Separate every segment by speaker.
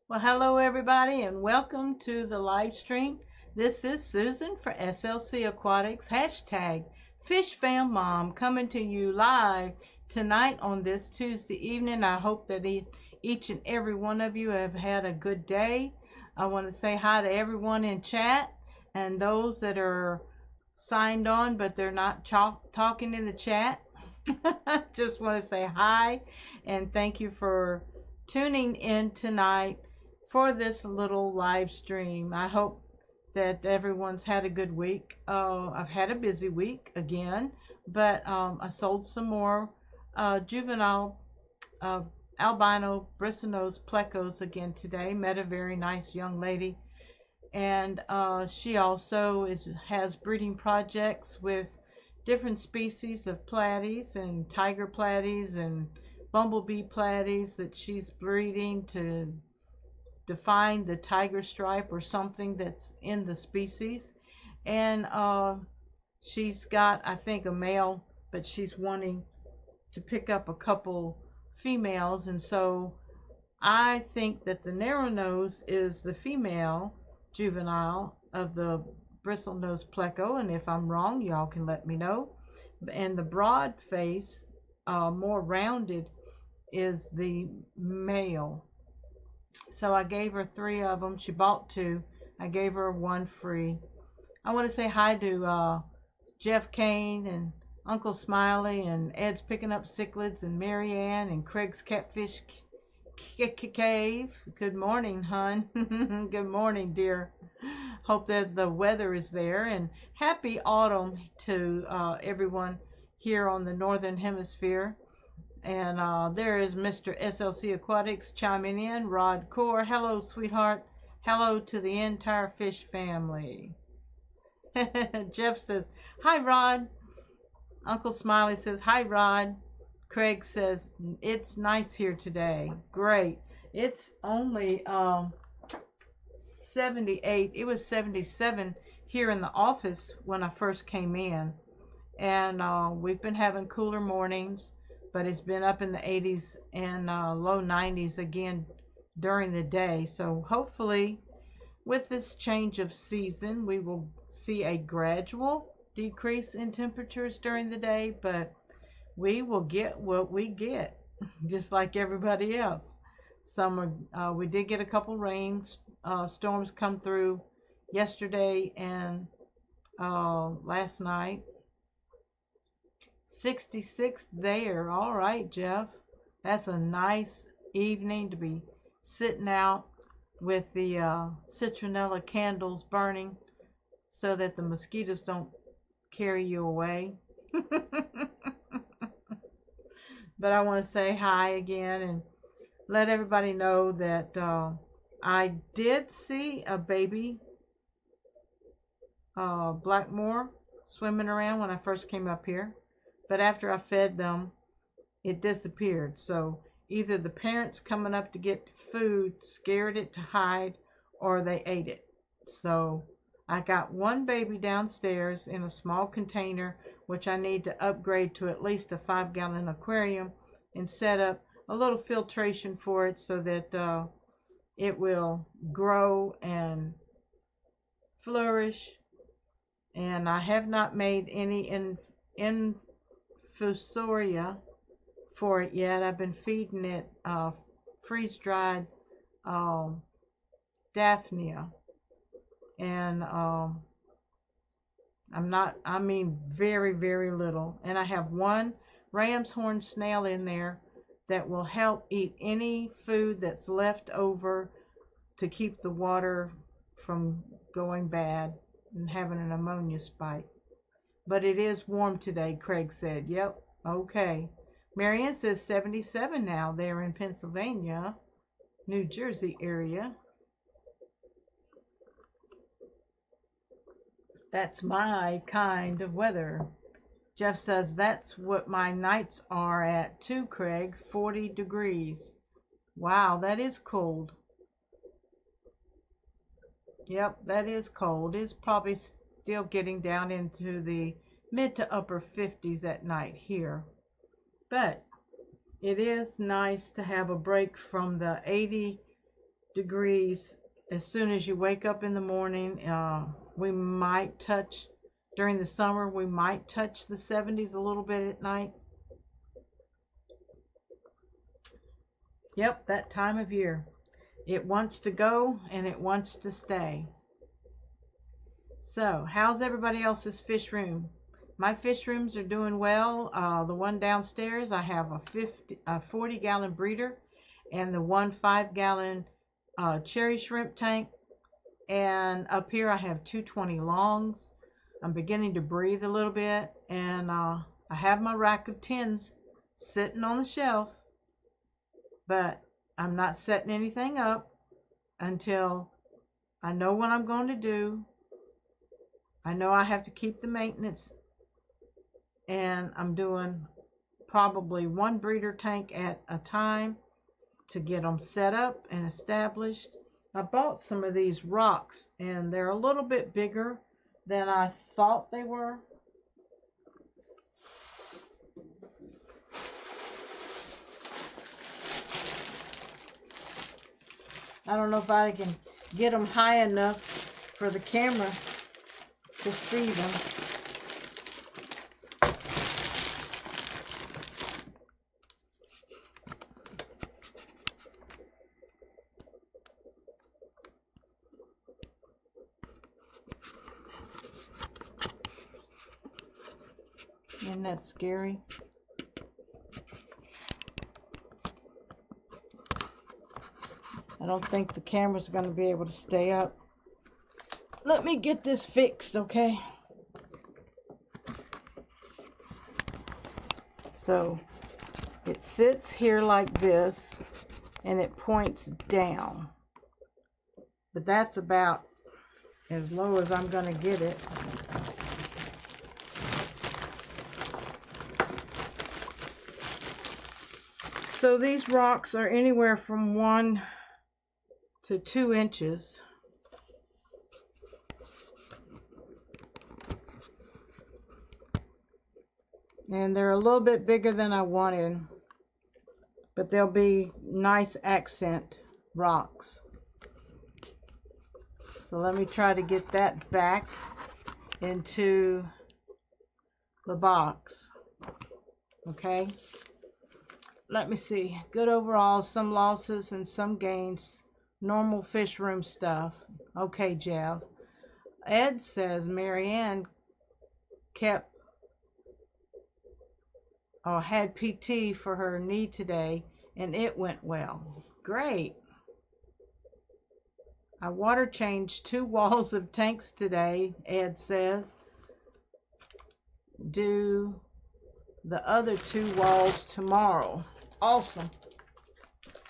Speaker 1: Well, hello everybody and welcome to the live stream. This is Susan for SLC Aquatics, hashtag FishFamMom, coming to you live tonight on this Tuesday evening. I hope that each and every one of you have had a good day. I want to say hi to everyone in chat and those that are signed on but they're not talking in the chat. Just want to say hi and thank you for tuning in tonight for this little live stream. I hope that everyone's had a good week. I've had a busy week again, but I sold some more juvenile albino bristlenose plecos again today. Met a very nice young lady, and she also has breeding projects with different species of platies and tiger platies and bumblebee platies that she's breeding to define the tiger stripe or something that's in the species. And she's got, I think, a male, but she's wanting to pick up a couple females. And so I think that the narrow nose is the female juvenile of the bristlenose pleco. And if I'm wrong, y'all can let me know. And the broad face, more rounded, is the male. So I gave her 3 of them. She bought 2. I gave her 1 free. I want to say hi to Jeff Kane and Uncle Smiley and Ed's Picking Up Cichlids and Marianne and Craig's Catfish Cave. Good morning, hon. Good morning, dear. Hope that the weather is there. And happy autumn to everyone here on the Northern Hemisphere. And there is Mr. SLC Aquatics chiming in. Rod Core, hello, sweetheart. Hello to the entire fish family. Jeff says, hi, Rod. Uncle Smiley says, hi, Rod. Craig says, it's nice here today. Great. It's only 78. It was 77 here in the office when I first came in. And we've been having cooler mornings, but it's been up in the 80s and low 90s again during the day. So hopefully with this change of season, we will see a gradual decrease in temperatures during the day, but we will get what we get, just like everybody else. We did get a couple storms come through yesterday and last night. 66 there. All right, Jeff. That's a nice evening to be sitting out with the citronella candles burning so that the mosquitoes don't carry you away. But I want to say hi again and let everybody know that I did see a baby Blackmore swimming around when I first came up here. But after I fed them, it disappeared. So either the parents coming up to get food scared it to hide, or they ate it. So I got 1 baby downstairs in a small container, which I need to upgrade to at least a 5-gallon aquarium and set up a little filtration for it so that it will grow and flourish. And I have not made any infusoria for it yet. I've been feeding it freeze-dried Daphnia, and I mean very, very little. And I have one ram's horn snail in there that will help eat any food that's left over to keep the water from going bad and having an ammonia spike. But it is warm today, Craig said. Yep, okay. Marianne says 77 now there in Pennsylvania, New Jersey area. That's my kind of weather. Jeff says that's what my nights are at too, Craig. 40 degrees. Wow, that is cold. Yep, that is cold. It's probably still getting down into the mid to upper 50s at night here. But it is nice to have a break from the 80 degrees as soon as you wake up in the morning. We might touch, during the summer, we might touch the 70s a little bit at night. Yep, that time of year. It wants to go and it wants to stay. So, how's everybody else's fish room? My fish rooms are doing well. The one downstairs, I have a 40-gallon breeder and the one 5-gallon cherry shrimp tank. And up here I have 220 longs. I'm beginning to breathe a little bit, and I have my rack of tins sitting on the shelf, but I'm not setting anything up until I know what I'm going to do. I know I have to keep the maintenance, and I'm doing probably one breeder tank at a time to get them set up and established. I bought some of these rocks, and they're a little bit bigger than I thought they were. I don't know if I can get them high enough for the camera to see them. Isn't that scary? I don't think the camera's going to be able to stay up. Let me get this fixed, okay? So it sits here like this and it points down. But that's about as low as I'm going to get it. So these rocks are anywhere from 1 to 2 inches. And they're a little bit bigger than I wanted, but they'll be nice accent rocks. So let me try to get that back into the box. Okay. Let me see. Good overall, some losses and some gains. Normal fish room stuff. Okay, Jeff. Ed says Marianne had PT for her knee today and it went well. Great. I water changed 2 walls of tanks today, Ed says. Do the other 2 walls tomorrow. Awesome.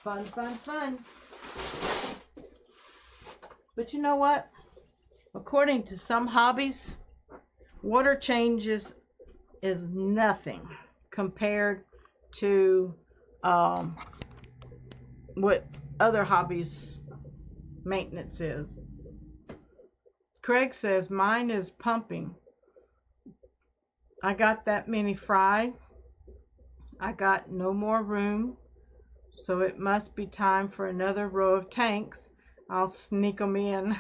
Speaker 1: Fun, fun, fun. But you know what? According to some hobbies, water changes is nothing compared to what other hobbies maintenance is. Craig says mine is pumping. I got that many fry. I got no more room, so it must be time for another row of tanks. I'll sneak them in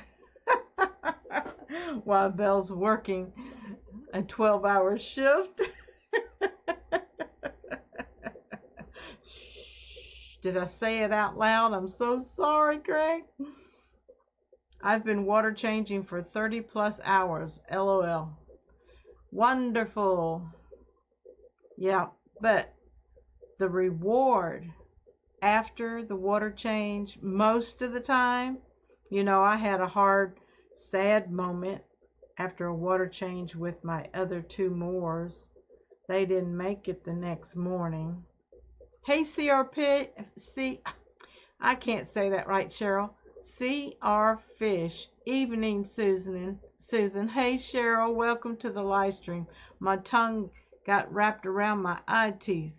Speaker 1: while Belle's working a 12-hour shift. Shh, Did I say it out loud? I'm so sorry, Greg. I've been water changing for 30 plus hours. LOL. Wonderful. Yeah, but the reward after the water change, most of the time, I had a hard, sad moment after a water change with my other two Moors. They didn't make it the next morning. Hey, CRP, see, I can't say that right, Cheryl. CR Fish. Evening, Susan. Hey, Cheryl, welcome to the live stream. My tongue got wrapped around my eye teeth.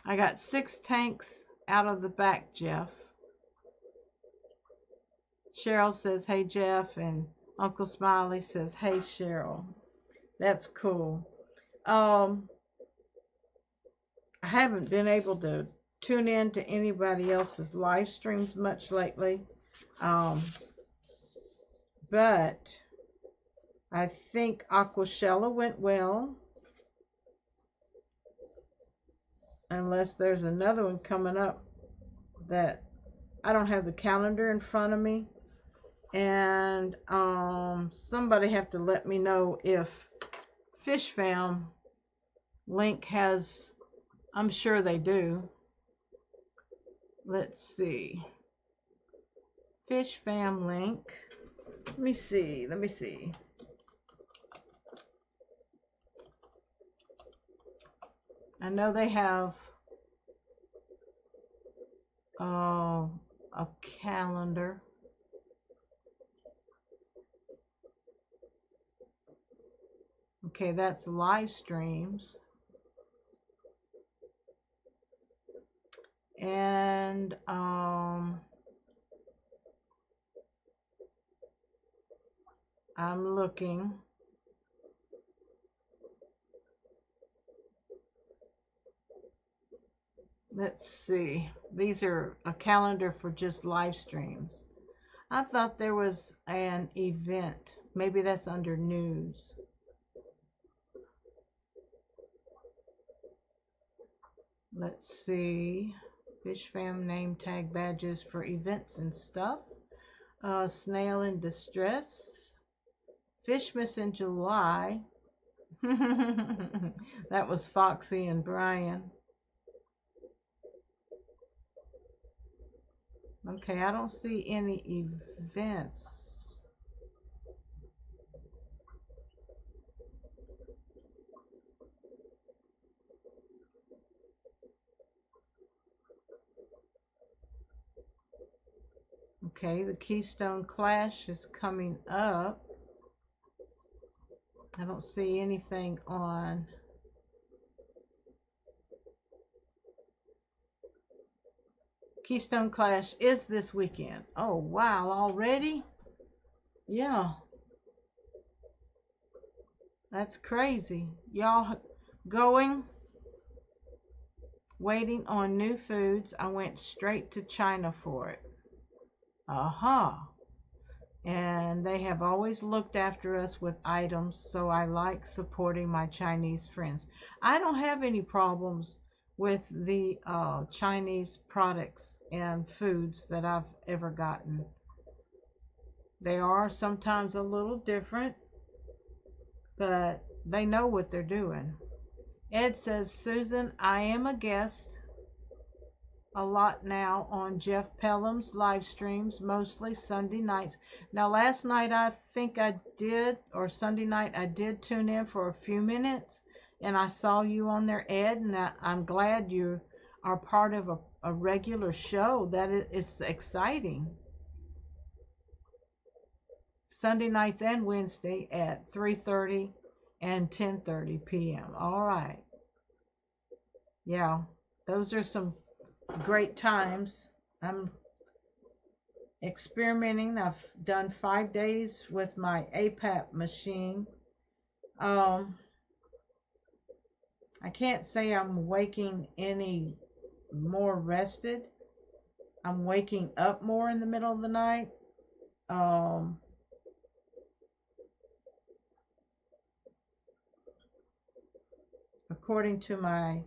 Speaker 1: I got 6 tanks out of the back, Jeff. Cheryl says, hey, Jeff, and Uncle Smiley says, hey, Cheryl. That's cool. I haven't been able to tune in to anybody else's live streams much lately. But I think Aquashella went well. Unless there's another one coming up that I don't have the calendar in front of me. And somebody have to let me know if Fish Fam link has, I'm sure they do. Let's see. Fish Fam link. Let me see. I know they have a calendar. Okay, that's live streams. And I'm looking. Let's see. These are a calendar for just live streams. I thought there was an event. Maybe that's under news. Let's see. Fish Fam name tag badges for events and stuff. Snail in distress. Fishmas in July. That was Foxy and Brian. Okay, I don't see any events. Okay, the Keystone Clash is coming up. I don't see anything on. Keystone Clash is this weekend. Oh, wow, already? Yeah. That's crazy. Y'all going? Waiting on new foods. I went straight to China for it. And they have always looked after us with items, so I like supporting my Chinese friends. I don't have any problems with the Chinese products and foods that I've ever gotten. They are sometimes a little different, but they know what they're doing. Ed says, Susan, I am a guest a lot now on Jeff Pelham's live streams, mostly Sunday nights. Now, last night I think I did, or Sunday night I did tune in for a few minutes, and I saw you on there, Ed, and I'm glad you are part of a regular show. That is exciting. Sunday nights and Wednesday at 3:30 and 10:30 p.m. All right. Yeah, those are some great times. I'm experimenting. I've done 5 days with my APAP machine. I can't say I'm waking any more rested. I'm waking up more in the middle of the night. According to my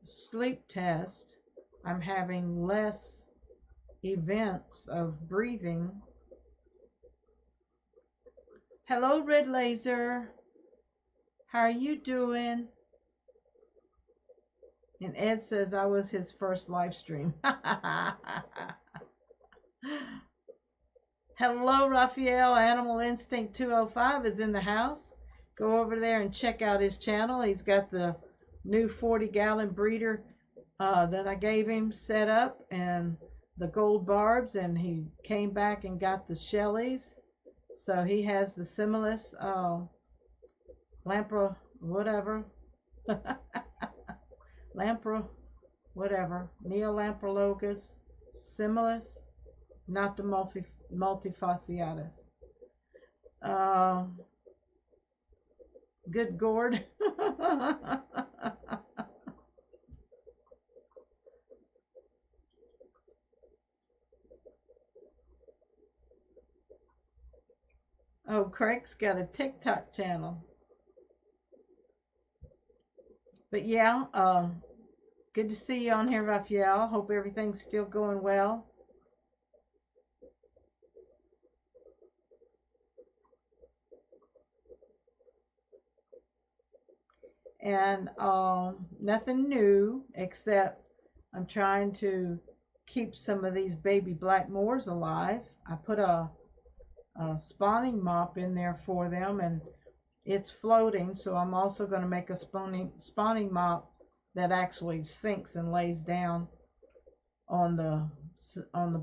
Speaker 1: sleep test, I'm having less events of breathing. Hello, Red Laser. How are you doing? And Ed says I was his first live stream. Hello, Raphael. Animal Instinct 205 is in the house. Go over there and check out his channel. He's got the new 40-gallon breeder that I gave him set up, and the gold barbs, and he came back and got the Shelleys. So he has the Similis, Lamprey, whatever. Lamprey, whatever. Neolamprologus, Similis, not the multifasciatus. Good gourd. Oh, Craig's got a TikTok channel. But yeah, good to see you on here, Raphael. Hope everything's still going well. And nothing new, except I'm trying to keep some of these baby black moors alive. I put a spawning mop in there for them, and it's floating, so I'm also going to make a spawning mop that actually sinks and lays down on the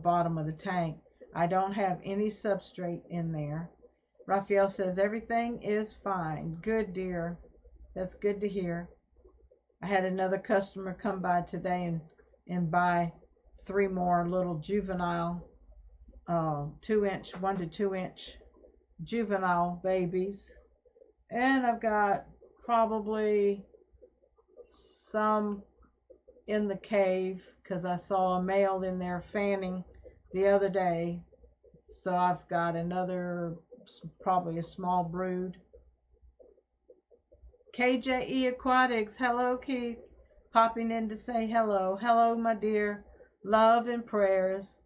Speaker 1: bottom of the tank. I don't have any substrate in there. Raphael says everything is fine. Good, dear. That's good to hear. I had another customer come by today and buy 3 more little juvenile 1 to 2 inch juvenile babies. And I've got probably some in the cave because I saw a male in there fanning the other day. So I've got another, probably a small brood. KJE Aquatics, hello Keith, popping in to say hello. Hello, my dear. Love and prayers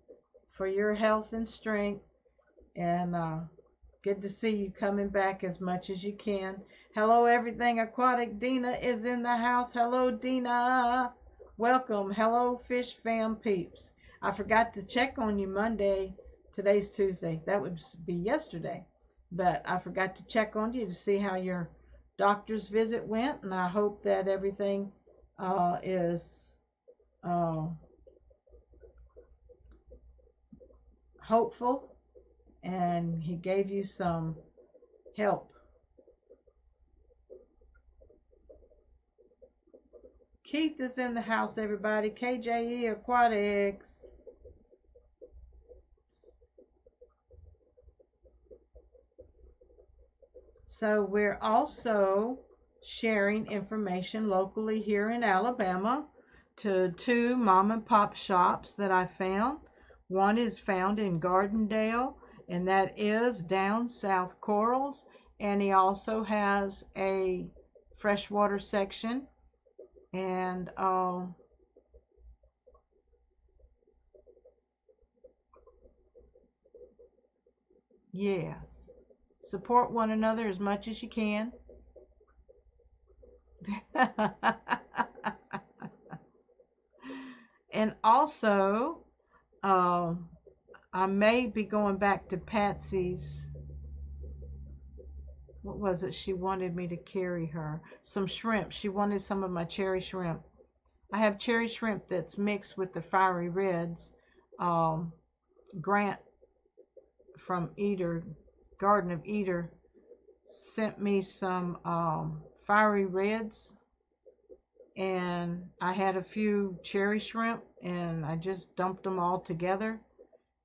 Speaker 1: for your health and strength, and good to see you coming back as much as you can. Hello, everything aquatic. Dina is in the house. Hello, Dina. Welcome. Hello, Fish Fam peeps. I forgot to check on you Monday. Today's Tuesday. That would be yesterday, but I forgot to check on you to see how your doctor's visit went, and I hope that everything is hopeful and he gave you some help. Keith is in the house, everybody. KJE Aquatics. So we're also sharing information locally here in Alabama to 2 mom and pop shops that I found. One is found in Gardendale, and that is down South Corals, and he also has a freshwater section. And yes, support one another as much as you can. And also, I may be going back to Patsy's. What was it? She wanted me to carry her some shrimp. She wanted some of my cherry shrimp. I have cherry shrimp that's mixed with the fiery reds. Grant from Eder, Garden of Eder, sent me some fiery reds, and I had a few cherry shrimp, and I just dumped them all together,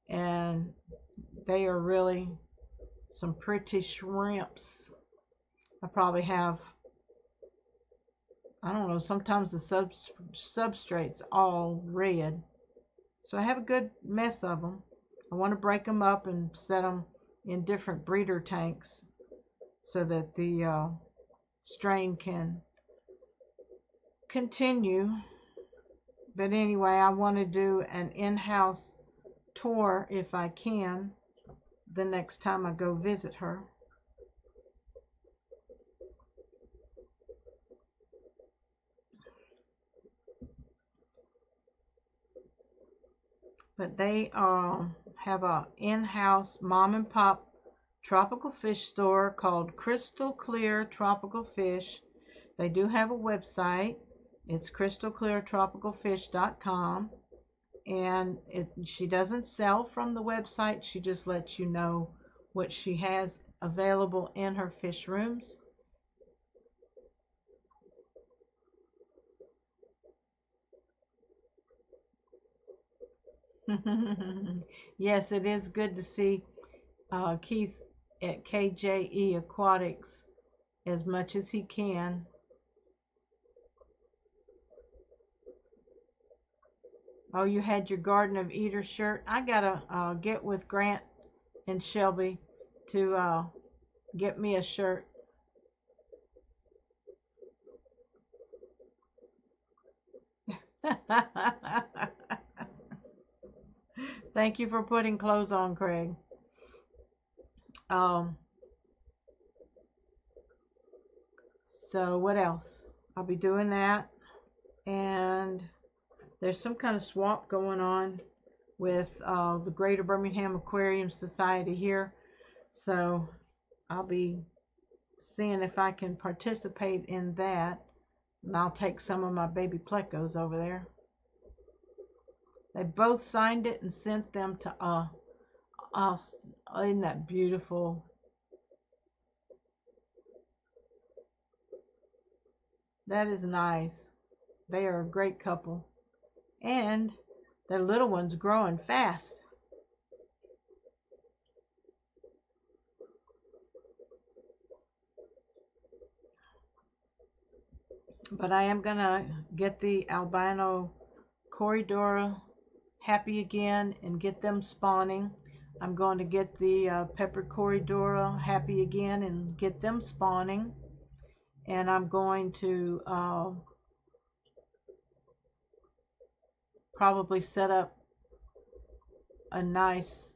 Speaker 1: and they are really some pretty shrimps. I probably have, I don't know, sometimes the substrate's all red, so I have a good mess of them. I want to break them up and set them in different breeder tanks so that the strain can continue But anyway, I want to do an in-house tour if I can the next time I go visit her. But they have a in-house mom and pop tropical fish store called Crystal Clear Tropical Fish. They do have a website. It's crystalcleartropicalfish.com, and she doesn't sell from the website. She just lets you know what she has available in her fish rooms. Yes, it is good to see Keith at KJE Aquatics as much as he can. Oh, you had your Garden of Eden shirt. I gotta get with Grant and Shelby to get me a shirt. Thank you for putting clothes on, Craig. Um, so what else? I'll be doing that, and there's some kind of swap going on with the Greater Birmingham Aquarium Society here, so I'll be seeing if I can participate in that, and I'll take some of my baby plecos over there. They both signed it and sent them to us. Isn't that beautiful? That is nice. They are a great couple. And their little one's growing fast. But I am going to get the albino Corydoras happy again and get them spawning. I'm going to get the peppered Corydoras happy again and get them spawning. And I'm going to probably set up a nice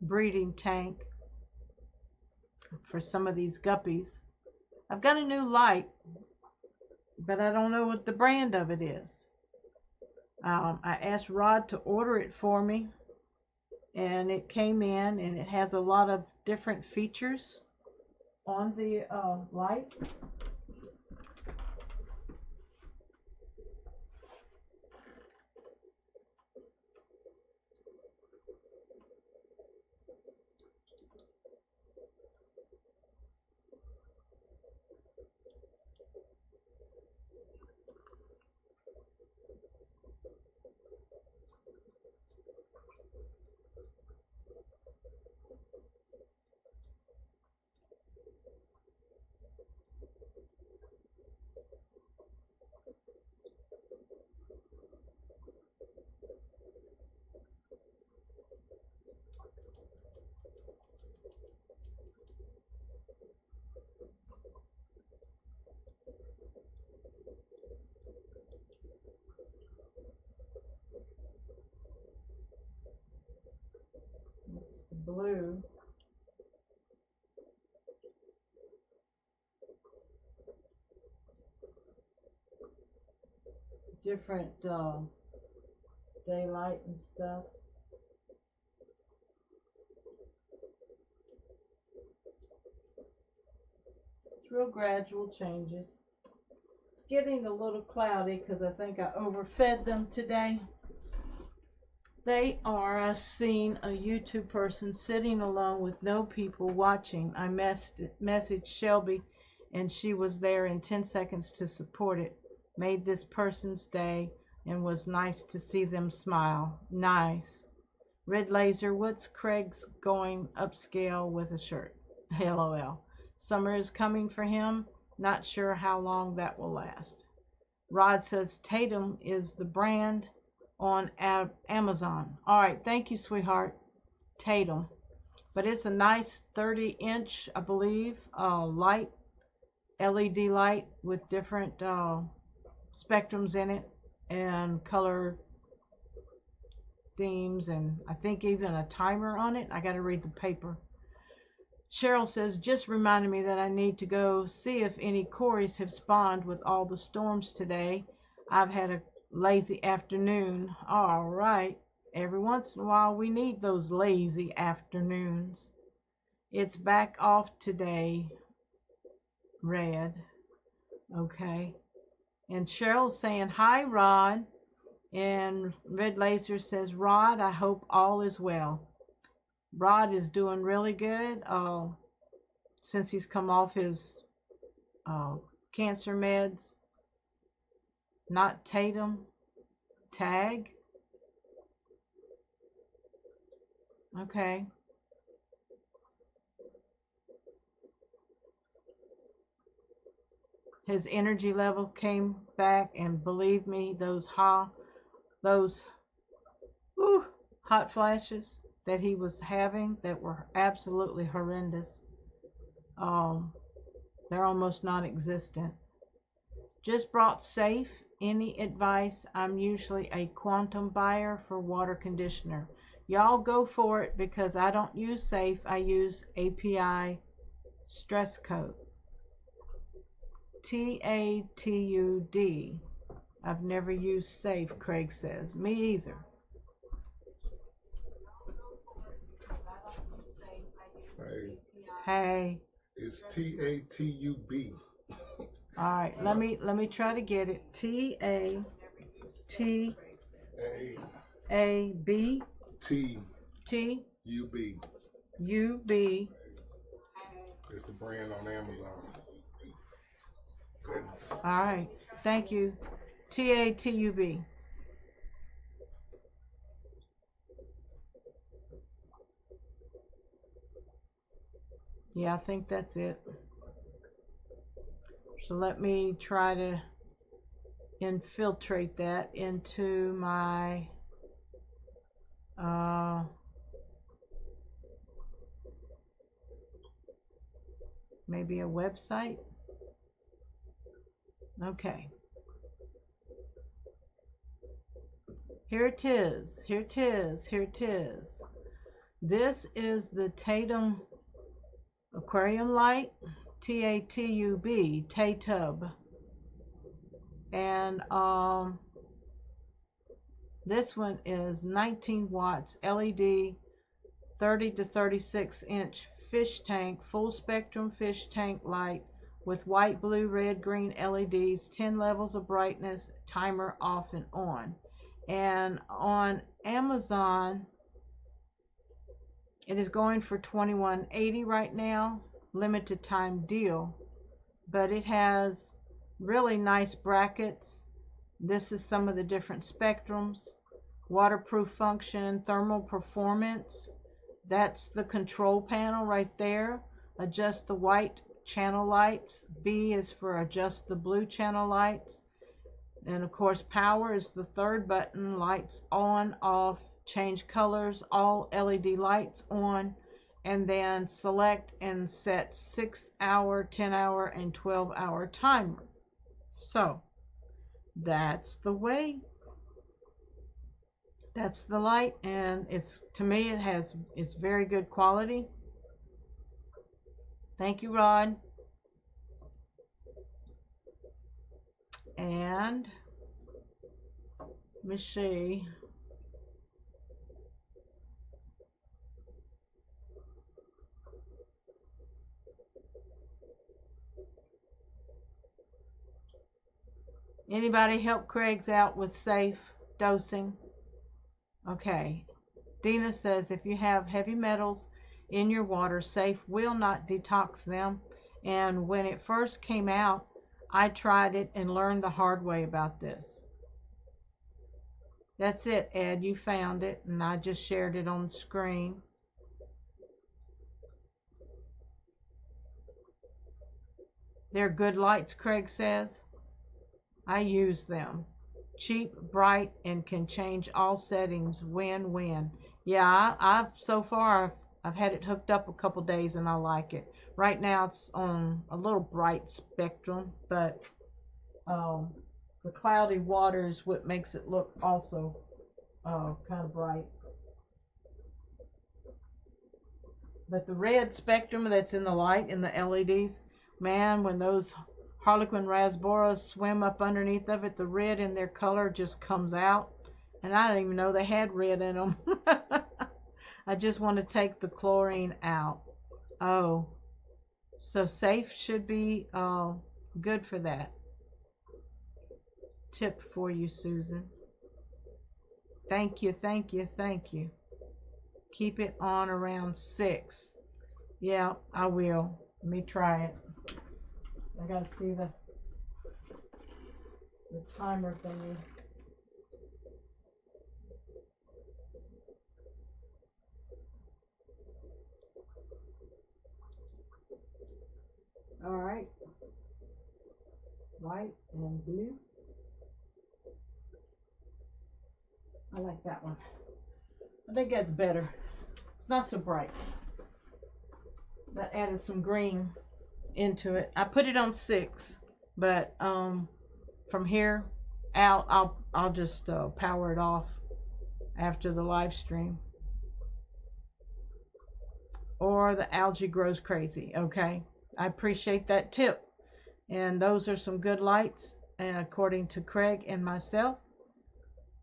Speaker 1: breeding tank for some of these guppies. I've got a new light, but I don't know what the brand of it is. I asked Rod to order it for me, and it came in, and it has a lot of different features on the light. It's the blue. Different daylight and stuff. It's real gradual changes. It's getting a little cloudy because I think I overfed them today. They are, I've seen a YouTube person sitting alone with no people watching. I messaged Shelby, and she was there in 10 seconds to support it. Made this person's day, and was nice to see them smile. Nice. Red Laser, what's Craig's going upscale with a shirt? LOL. Summer is coming for him. Not sure how long that will last. Rod says Tatum is the brand on Amazon. All right, thank you, sweetheart. Tatum. But it's a nice 30-inch, I believe, light, LED light with different spectrums in it and color themes, and I think even a timer on it. I got to read the paper. Cheryl says, just reminded me that I need to go see if any Corys have spawned with all the storms today. I've had a lazy afternoon. All right. Every once in a while we need those lazy afternoons. It's back off today. Red. Okay. And Cheryl's saying, hi, Rod. And Red Laser says, Rod, I hope all is well. Rod is doing really good since he's come off his cancer meds. Not Tatum. Tag. Okay. His energy level came back, and believe me, those hot flashes that he was having that were absolutely horrendous, they're almost non-existent. Just brought Safe. Any advice? I'm usually a quantum buyer for water conditioner. Y'all go for it, because I don't use Safe. I use API Stress Coat. TATUD. I've never used Safe, Craig says. Me either. Hey.
Speaker 2: It's TATUB.
Speaker 1: All right, let me try to get it. TATAB. TUB.
Speaker 2: It's the brand on Amazon. Goodness.
Speaker 1: All right, thank you. TATUB. Yeah, I think that's it. So let me try to infiltrate that into my maybe a website. Okay. Here it is. Here it is. Here it is. This is the Tatum Aquarium Light. TATUB. Tatub. And this one is 19 watts LED, 30 to 36 inch fish tank, full spectrum fish tank light with white, blue, red, green LEDs, 10 levels of brightness, timer off and on. And on Amazon, it is going for $21.80 right now, limited time deal. But it has really nice brackets. This is some of the different spectrums. Waterproof function, thermal performance. That's the control panel right there. Adjust the white channel lights. B is for adjust the blue channel lights. And of course, power is the third button. Lights on, off, change colors, all LED lights on. And then select and set 6-hour, 10-hour, and 12-hour timer. So that's the way. That's the light, and it's, to me, it's very good quality. Thank you, Rod. And let me see. Anybody help Craig's out with safe dosing? Okay. Dina says if you have heavy metals in your water, Safe will not detox them. And when it first came out, I tried it and learned the hard way about this. That's it, Ed. You found it, and I just shared it on the screen. They're good lights, Craig says. I use them. Cheap, bright, and can change all settings. Win-win. Yeah, I've so far I've had it hooked up a couple days and I like it. Right now it's on a little bright spectrum, but the cloudy water is what makes it look also kind of bright. But the red spectrum that's in the light in the LEDs, man, when those Harlequin rasboras swim up underneath of it, the red in their color just comes out. And I didn't even know they had red in them. I just want to take the chlorine out. Oh, so safe should be good for that. Tip for you, Susan. Thank you, thank you, thank you. Keep it on around 6. Yeah, I will. Let me try it. I gotta see the timer thingy. All right. White and blue. I like that one. I think that's better. It's not so bright. That added some green into it. I put it on 6, but from here out, I'll just power it off after the live stream. Or the algae grows crazy. Okay, I appreciate that tip. And those are some good lights, according to Craig and myself.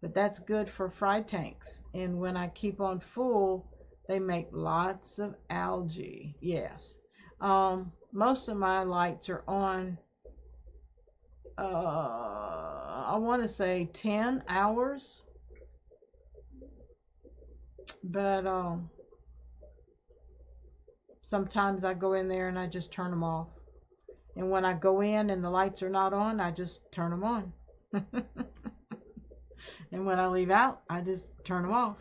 Speaker 1: But that's good for fry tanks. And when I keep on full, they make lots of algae. Yes. Most of my lights are on, I want to say 10 hours. But sometimes I go in there and I just turn them off. And when I go in and the lights are not on, I just turn them on. And when I leave out, I just turn them off.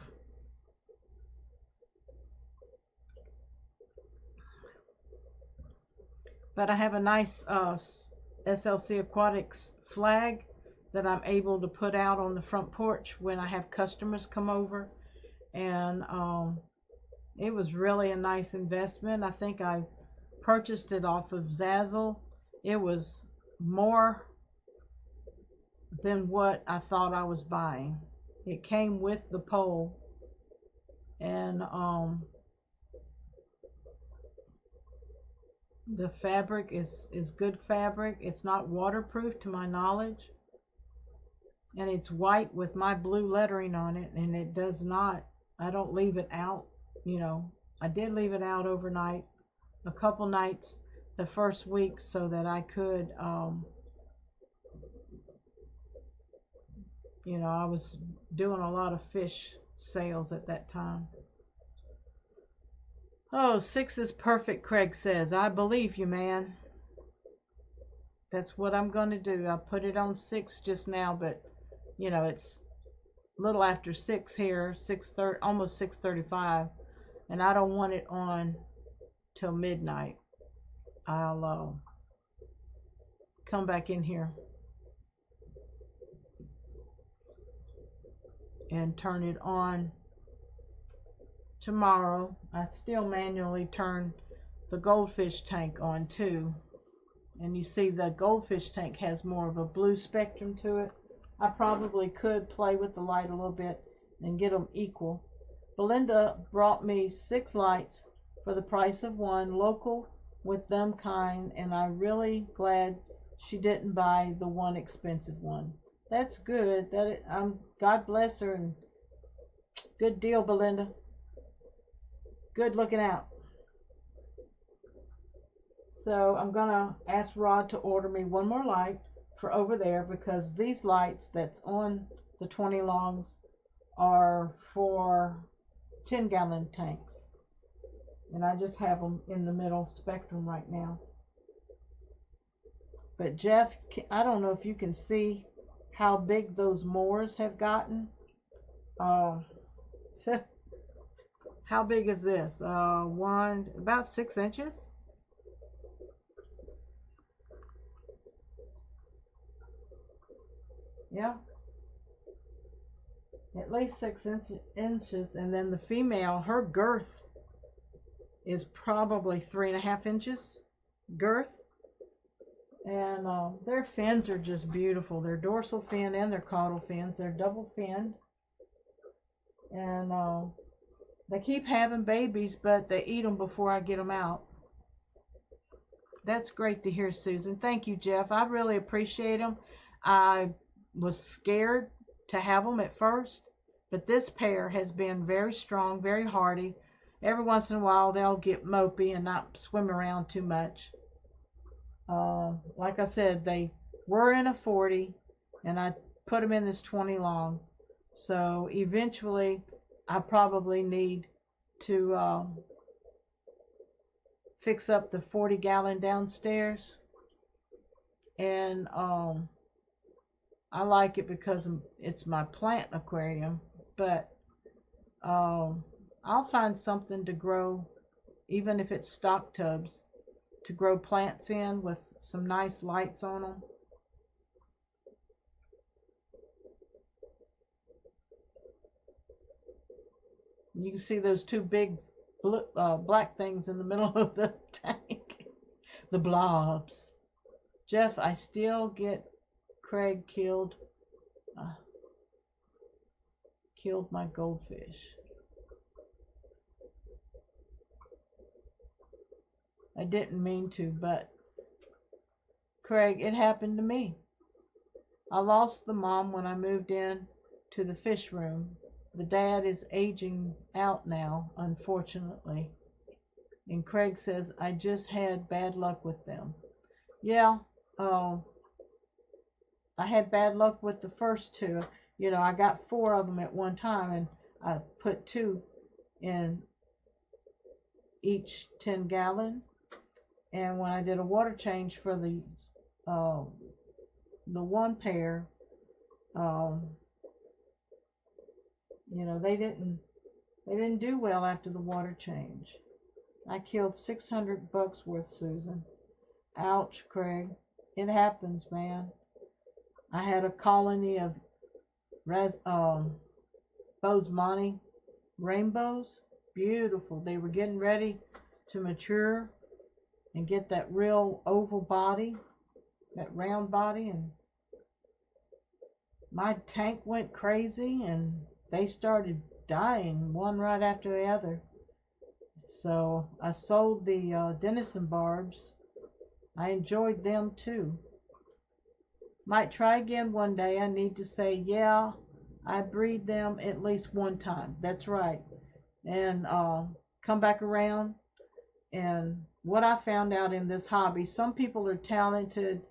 Speaker 1: But I have a nice SLC Aquatics flag that I'm able to put out on the front porch when I have customers come over. And it was really a nice investment. I think I purchased it off of Zazzle. It was more than what I thought I was buying. It came with the pole, and the fabric is good fabric. It's not waterproof to my knowledge, and it's white with my blue lettering on it, and it does not, I don't leave it out, you know. I did leave it out overnight, a couple nights the first week, so that I could you know, I was doing a lot of fish sales at that time. Oh, 6 is perfect, Craig says. I believe you, man. That's what I'm going to do. I put it on 6 just now, but, you know, it's a little after 6 here, 6:30, almost 6:35, and I don't want it on till midnight. I'll come back in here and turn it on tomorrow. I still manually turn the goldfish tank on too, and you see the goldfish tank has more of a blue spectrum to it. I probably could play with the light a little bit and get them equal. Belinda brought me 6 lights for the price of 1, local with them kind, and I'm really glad she didn't buy the one expensive one. That's good. God bless her, and good deal, Belinda. Good looking out. So I'm gonna ask Rod to order me one more light for over there, because these lights that's on the 20 longs are for 10-gallon tanks, and I just have them in the middle spectrum right now. But Jeff, I don't know if you can see how big those moors have gotten. How big is this? About 6 inches. Yeah, at least 6 inches. And then the female, her girth is probably 3.5 inches girth. And their fins are just beautiful. Their dorsal fin and their caudal fins. They're double finned. And they keep having babies, but they eat them before I get them out. That's great to hear, Susan. Thank you, Jeff. I really appreciate them. I was scared to have them at first, but this pair has been very strong, very hardy. Every once in a while, they'll get mopey and not swim around too much. Like I said, they were in a 40, and I put them in this 20 long. So eventually, I probably need to fix up the 40-gallon downstairs. And I like it because it's my plant aquarium. But I'll find something to grow, even if it's stock tubs, to grow plants in with some nice lights on them. You can see those two big black things in the middle of the tank. The blobs. Jeff, I still get Craig killed my goldfish. I didn't mean to, but Craig, it happened to me. I lost the mom when I moved in to the fish room. The dad is aging out now, unfortunately. And Craig says, I just had bad luck with them. Yeah, I had bad luck with the first two. You know, I got 4 of them at one time, and I put 2 in each 10-gallon. And when I did a water change for the one pair, you know, they didn't do well after the water change. I killed $600 worth, Susan. Ouch, Craig. It happens, man. I had a colony of Bosemani rainbows. Beautiful. They were getting ready to mature and get that real oval body, that round body, and my tank went crazy and they started dying one right after the other. So I sold the Denison barbs. I enjoyed them too. Might try again one day. I need to say, yeah, I breed them at least one time. That's right. And come back around. And what I found out in this hobby, some people are talented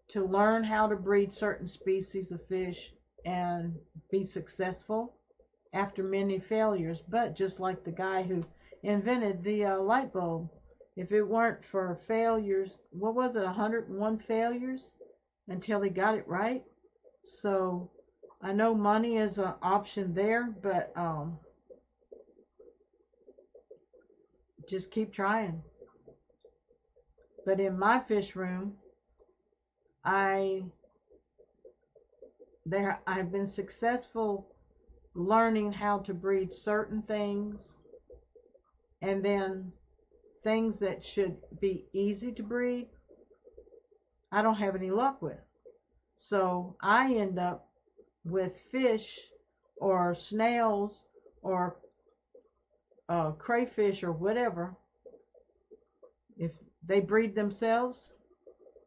Speaker 1: to learn how to breed certain species of fish and be successful after many failures. But just like the guy who invented the light bulb, if it weren't for failures, what was it, 101 failures until he got it right? So I know money is an option there, but just keep trying. But in my fish room, I've been successful learning how to breed certain things, and then things that should be easy to breed, I don't have any luck with. So I end up with fish or snails or crayfish or whatever. If they breed themselves,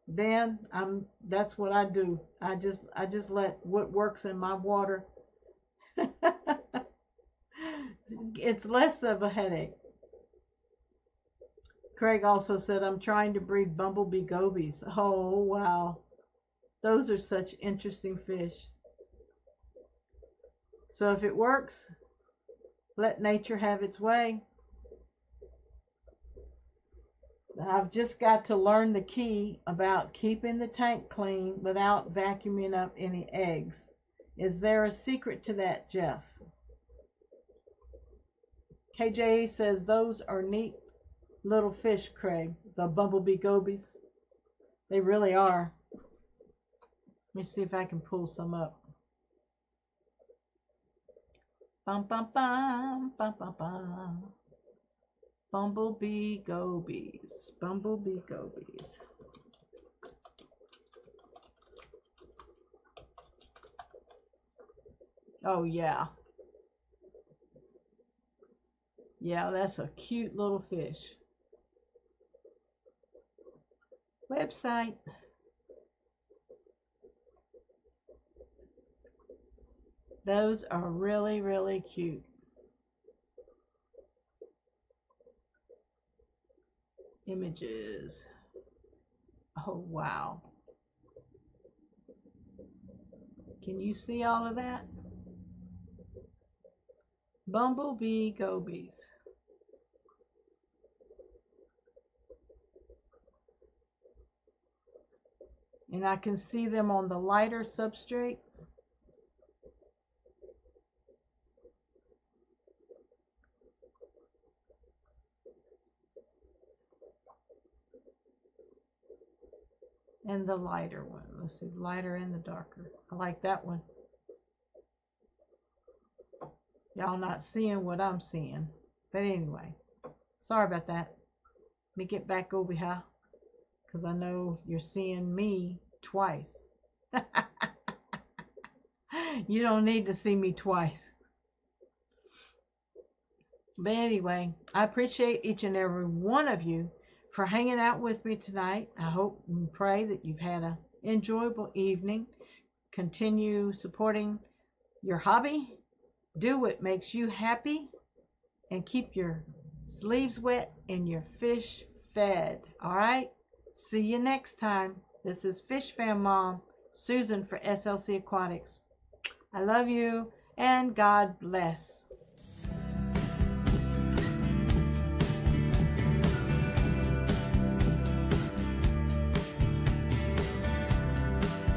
Speaker 1: then that's what I do. I just let what works in my water. It's less of a headache. Craig also said, I'm trying to breed bumblebee gobies. Oh, wow. Those are such interesting fish. So if it works, let nature have its way. I've just got to learn the key about keeping the tank clean without vacuuming up any eggs. Is there a secret to that, Jeff? KJ says those are neat little fish, Craig. The bumblebee gobies. They really are. Let me see if I can pull some up. Bum bum bum bum bum bum. Bumblebee gobies. Bumblebee gobies. Oh, yeah. Yeah, that's a cute little fish. Website. Those are really, really cute. Images. Oh, wow. Can you see all of that? Bumblebee gobies. And I can see them on the lighter substrate. And the lighter one. Let's see, lighter and the darker. I like that one. Y'all not seeing what I'm seeing. But anyway, sorry about that. Let me get back over here, because I know you're seeing me twice. You don't need to see me twice. But anyway, I appreciate each and every one of you for hanging out with me tonight. I hope and pray that you've had an enjoyable evening. Continue supporting your hobby. Do what makes you happy. And keep your sleeves wet and your fish fed. All right? See you next time. This is Fish Fam Mom, Susan for SLC Aquatics. I love you and God bless.